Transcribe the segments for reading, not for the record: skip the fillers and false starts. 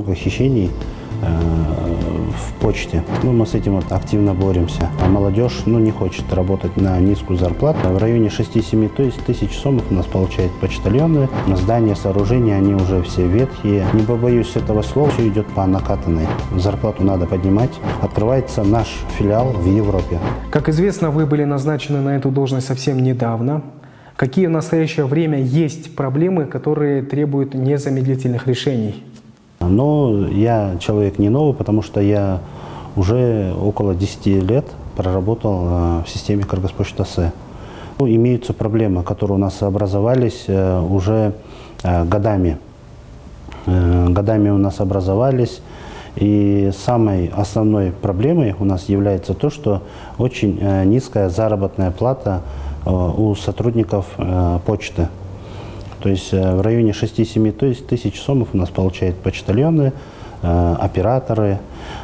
много хищений в почте. Мы с этим активно боремся. А молодежь не хочет работать на низкую зарплату. В районе 6-7 тысяч сомов у нас получают почтальоны. Здания, сооружения, они уже все ветхие. Не побоюсь этого слова, все идет по накатанной. Зарплату надо поднимать. Открывается наш филиал в Европе. Как известно, вы были назначены на эту должность совсем недавно. Какие в настоящее время есть проблемы, которые требуют незамедлительных решений? Но я человек не новый, потому что я уже около 10 лет проработал в системе Кыргызпочта-С. Имеются проблемы, которые у нас образовались уже годами. Годами у нас образовались. И самой основной проблемой у нас является то, что очень низкая заработная плата у сотрудников почты. То есть в районе 6-7 тысяч сомов у нас получают почтальоны, операторы.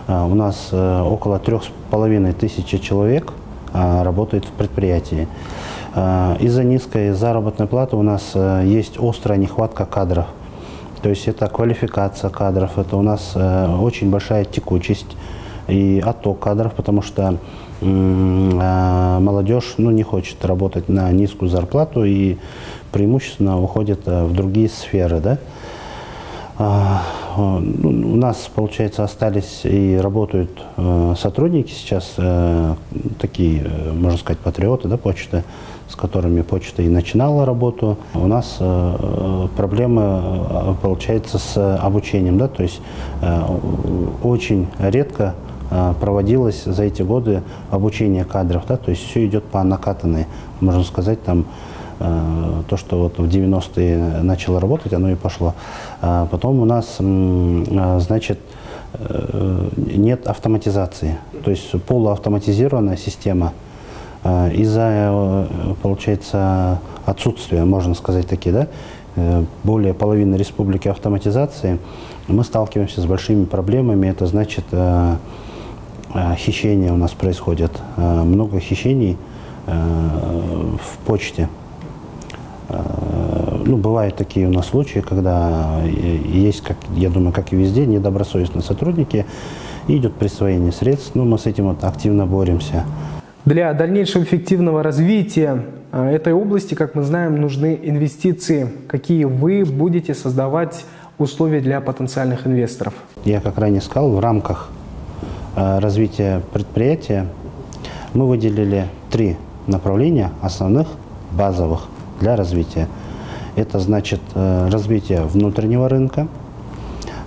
У нас около 3500 человек работает в предприятии. Из-за низкой заработной платы у нас есть острая нехватка кадров. То есть это квалификация кадров, это у нас очень большая текучесть и отток кадров, потому что молодежь не хочет работать на низкую зарплату и преимущественно уходит в другие сферы. Да? У нас, получается, остались и работают сотрудники сейчас, такие, можно сказать, патриоты, да, почты, с которыми почта и начинала работу. У нас проблемы, получается, с обучением, да, то есть очень редко проводилось за эти годы обучение кадров, да, то есть все идет по накатанной, можно сказать, там, то, что вот в 90-е начало работать, оно и пошло. Потом у нас, значит, нет автоматизации, то есть полуавтоматизированная система. Из-за, получается, отсутствия, можно сказать, такие, да, более половины республики автоматизации, мы сталкиваемся с большими проблемами. Это значит, хищения у нас происходят, много хищений в почте. Бывают такие у нас случаи, когда есть, как, я думаю, как и везде, недобросовестные сотрудники, и идет присвоение средств, мы с этим активно боремся. Для дальнейшего эффективного развития этой области, как мы знаем, нужны инвестиции. Какие вы будете создавать условия для потенциальных инвесторов? Я, как ранее сказал, в рамках развития предприятия мы выделили 3 направления основных, базовых для развития. Это значит развитие внутреннего рынка,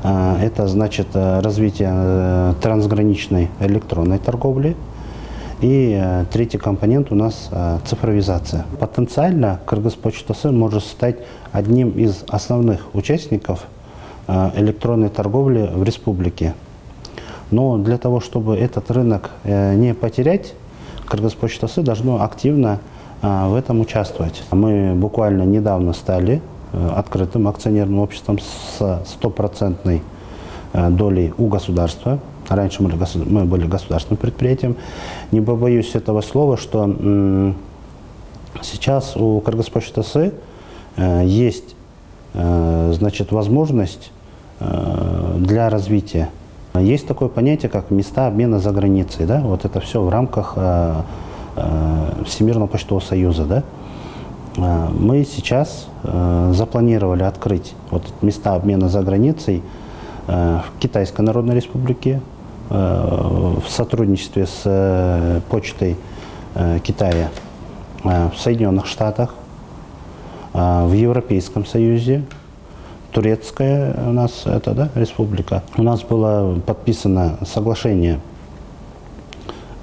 это значит развитие трансграничной электронной торговли. И третий компонент у нас цифровизация. Потенциально Кыргызпочта-С может стать одним из основных участников электронной торговли в республике. Но для того, чтобы этот рынок не потерять, Кыргызпочта-С должно активно в этом участвовать. Мы буквально недавно стали открытым акционерным обществом с 100% долей у государства. Раньше мы были государственным предприятием. Не побоюсь этого слова, что сейчас у Кыргызпочта-С есть, значит, возможность для развития. Есть такое понятие, как места обмена за границей. Да? Вот это все в рамках Всемирного почтового союза. Да? Мы сейчас запланировали открыть вот места обмена за границей в Китайской Народной Республике, в сотрудничестве с почтой Китая в Соединенных Штатах, в Европейском Союзе, Турецкая у нас это, да, республика. У нас было подписано соглашение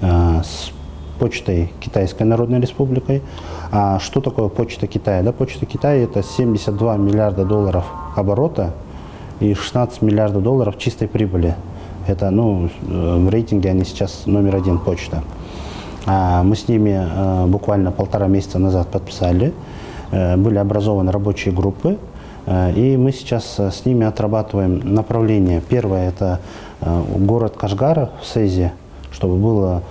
с почтой Китайской Народной Республикой. А что такое почта Китая? Да, почта Китая — это 72 миллиарда долларов оборота и 16 миллиардов долларов чистой прибыли. Это, в рейтинге они сейчас №1 почта. Мы с ними буквально 1,5 месяца назад подписали, были образованы рабочие группы, и мы сейчас с ними отрабатываем направления. Первое – это город Кашгар в Сэзе, чтобы было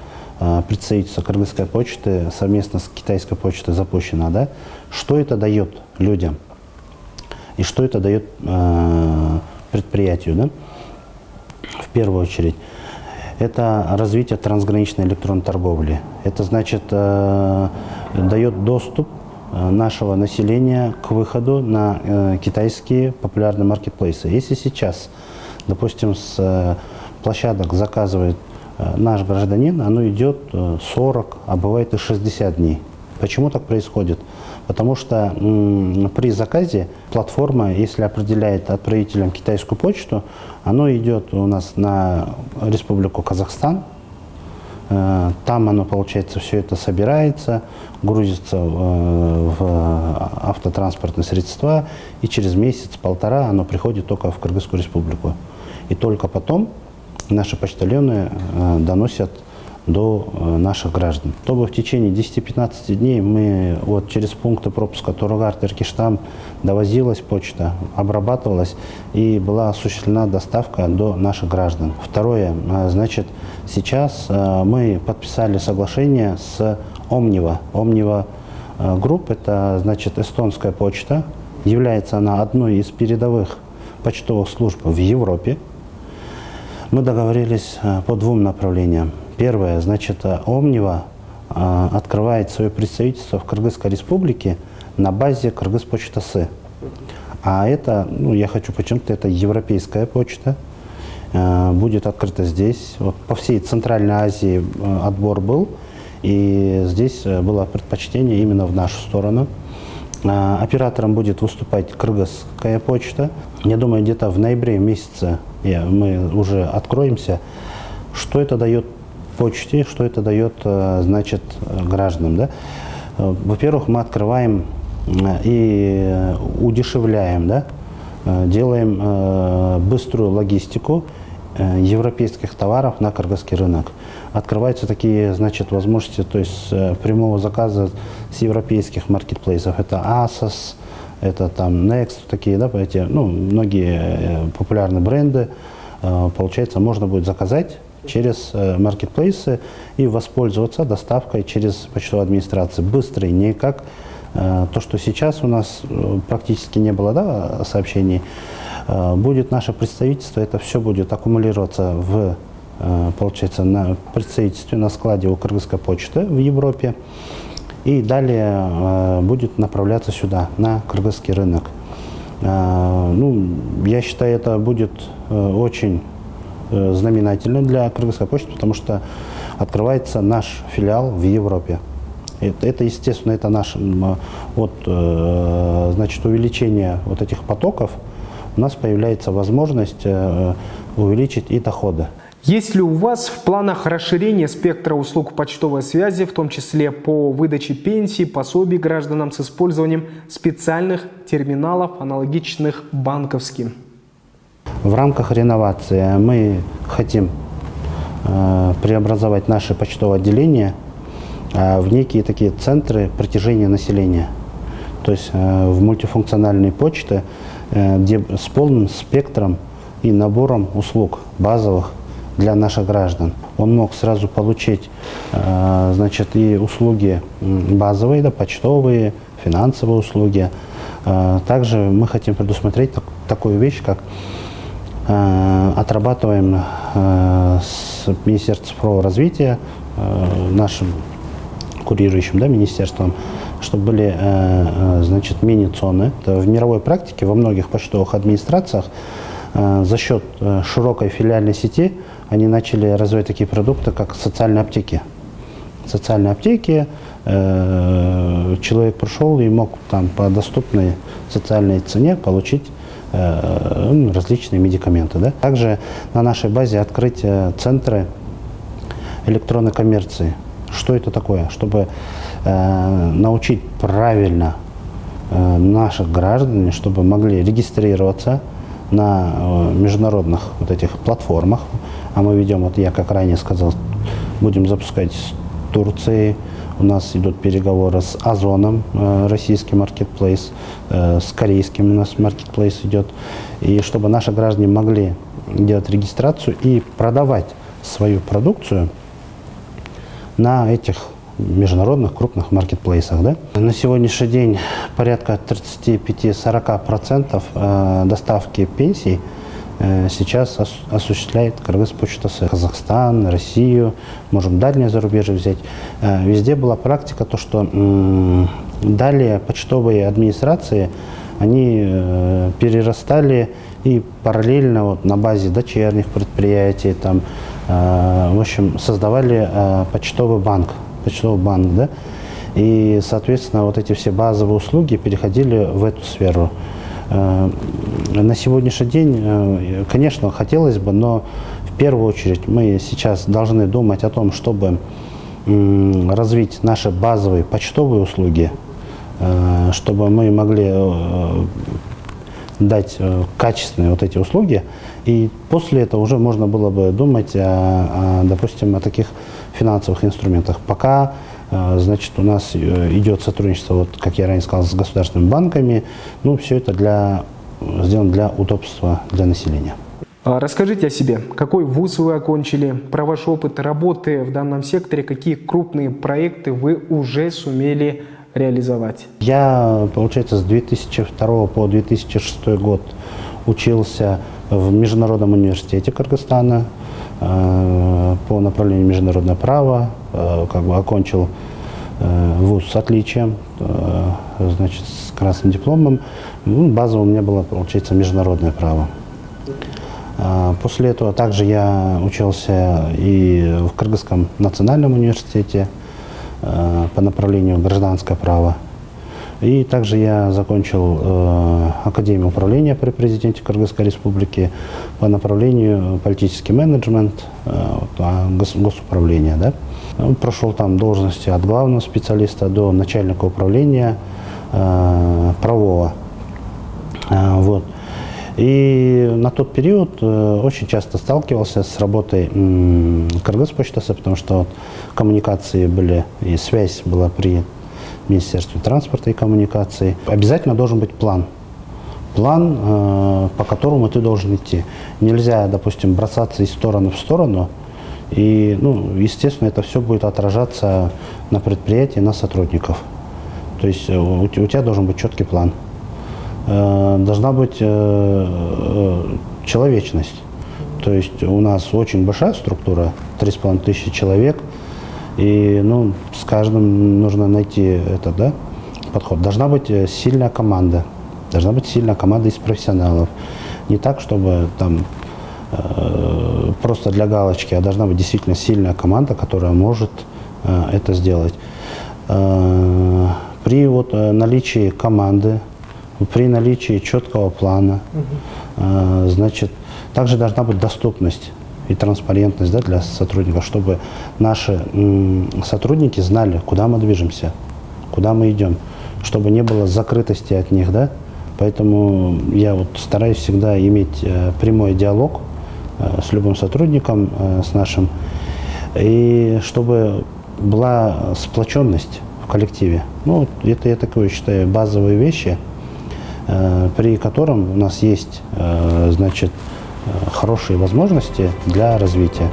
представительство Кыргызской почты совместно с Китайской почтой запущено. Да? Что это дает людям и что это дает предприятию? Да? в первую очередь, это развитие трансграничной электронной торговли. Это значит, дает доступ нашего населения к выходу на китайские популярные маркетплейсы. Если сейчас, допустим, с площадок заказывает наш гражданин, оно идет 40, а бывает и 60 дней. Почему так происходит? Потому что при заказе платформа, если определяет отправителем китайскую почту, оно идет у нас на Республику Казахстан. Там оно, получается, все это собирается, грузится в автотранспортные средства, и через месяц-полтора оно приходит только в Кыргызскую республику. И только потом наши почтальоны доносят до наших граждан. Чтобы в течение 10-15 дней мы вот через пункты пропуска Туругарт, Иркиштам довозилась почта, обрабатывалась и была осуществлена доставка до наших граждан. Второе, значит, сейчас мы подписали соглашение с Omniva. Omniva Group, это, значит, эстонская почта, является она одной из передовых почтовых служб в Европе. Мы договорились по двум направлениям. Первое, значит, Omniva открывает свое представительство в Кыргызской республике на базе Кыргызпочта-С. А это, ну, я хочу подчеркнуть, это европейская почта. Будет открыта здесь. Вот по всей Центральной Азии отбор был, и здесь было предпочтение именно в нашу сторону. Оператором будет выступать Кыргызская почта. Я думаю, где-то в ноябре месяце мы уже откроемся. Что это дает почте, что это дает, значит, гражданам, да? Во-первых, мы открываем и удешевляем, да? Делаем быструю логистику европейских товаров на кыргызский рынок. Открываются такие, значит, возможности, то есть прямого заказа с европейских маркетплейсов. Это ASOS, это там Next, такие, да, эти, ну, многие популярные бренды. Получается, можно будет заказать через маркетплейсы и воспользоваться доставкой через почтовую администрацию. Быстрый, не как то, что сейчас у нас практически не было, да, сообщений. Будет наше представительство, это все будет аккумулироваться в, получается, на представительстве, на складе у Кыргызской почты в Европе. И далее будет направляться сюда, на кыргызский рынок. Ну, я считаю, это будет очень знаменательно для Кыргызской почты, потому что открывается наш филиал в Европе. Это естественно, это наш, вот, значит, увеличение вот этих потоков, у нас появляется возможность увеличить и доходы. Есть ли у вас в планах расширение спектра услуг почтовой связи, в том числе по выдаче пенсий, пособий гражданам с использованием специальных терминалов, аналогичных банковским? В рамках реновации мы хотим преобразовать наше почтовое отделение в некие такие центры притяжения населения. То есть в мультифункциональные почты, где с полным спектром и набором услуг базовых для наших граждан. Он мог сразу получить, значит, и услуги базовые, да, почтовые, финансовые услуги. Также мы хотим предусмотреть такую вещь, как отрабатываем с Министерством цифрового развития, нашим курирующим, да, министерством, чтобы были, значит, мини-цоны. В мировой практике во многих почтовых администрациях за счет широкой филиальной сети они начали развивать такие продукты, как социальные аптеки. Социальные аптеки, человек пришел и мог там по доступной социальной цене получить различные медикаменты. Да? Также на нашей базе открыть центры электронной коммерции. Что это такое? Чтобы научить правильно наших граждан, чтобы могли регистрироваться на международных вот этих платформах. А мы ведем, вот я как ранее сказал, будем запускать с Турцией. У нас идут переговоры с Озоном, российский маркетплейс, с корейским у нас маркетплейс идет. И чтобы наши граждане могли делать регистрацию и продавать свою продукцию на этих международных крупных маркетплейсах. Да? На сегодняшний день порядка 35-40% доставки пенсий сейчас осуществляет Кыргызпочта СС. Казахстан, Россию, можем дальнее зарубежье взять. Везде была практика, то, что далее почтовые администрации, они перерастали и параллельно вот на базе дочерних предприятий, там, в общем, создавали почтовый банк, да? И, соответственно, вот эти все базовые услуги переходили в эту сферу. На сегодняшний день, конечно, хотелось бы, но в первую очередь мы сейчас должны думать о том, чтобы развить наши базовые почтовые услуги, чтобы мы могли дать качественные вот эти услуги, и после этого уже можно было бы думать, допустим, о таких финансовых инструментах. Пока, значит, у нас идет сотрудничество, вот, как я ранее сказал, с государственными банками, ну, все это сделано для удобства для населения. Расскажите о себе. Какой вуз вы окончили, про ваш опыт работы в данном секторе, какие крупные проекты вы уже сумели реализовать? Я, получается, с 2002 по 2006 год учился в Международном университете Кыргызстана по направлению международное право, как бы окончил вуз с отличием, значит, с красным дипломом. Ну, базово у меня было, получается, международное право. После этого также я учился и в Кыргызском национальном университете по направлению гражданское право. И также я закончил Академию управления при президенте Кыргызской республики по направлению политический менеджмент, госуправление. Да? Прошел там должности от главного специалиста до начальника управления правового. Вот. И на тот период очень часто сталкивался с работой Кыргызпочта СС, потому что вот коммуникации были, и связь была при Министерстве транспорта и коммуникаций. Обязательно должен быть план. План, по которому ты должен идти. Нельзя, допустим, бросаться из стороны в сторону. И, ну, естественно, это все будет отражаться на предприятии, на сотрудников. То есть у тебя должен быть четкий план. Должна быть человечность. То есть у нас очень большая структура, 3500 человек. И, ну, с каждым нужно найти подход. Должна быть сильная команда. Должна быть сильная команда из профессионалов. Не так, чтобы там просто для галочки, а должна быть действительно сильная команда, которая может это сделать. При наличии команды, при наличии четкого плана, значит, также должна быть доступность и транспарентность, да, для сотрудников, чтобы наши сотрудники знали, куда мы движемся, куда мы идем, чтобы не было закрытости от них, да. Поэтому я вот стараюсь всегда иметь прямой диалог с любым сотрудником, с нашим, и чтобы была сплоченность в коллективе. Ну, это, я такое считаю, базовые вещи, при котором у нас есть, значит, хорошие возможности для развития.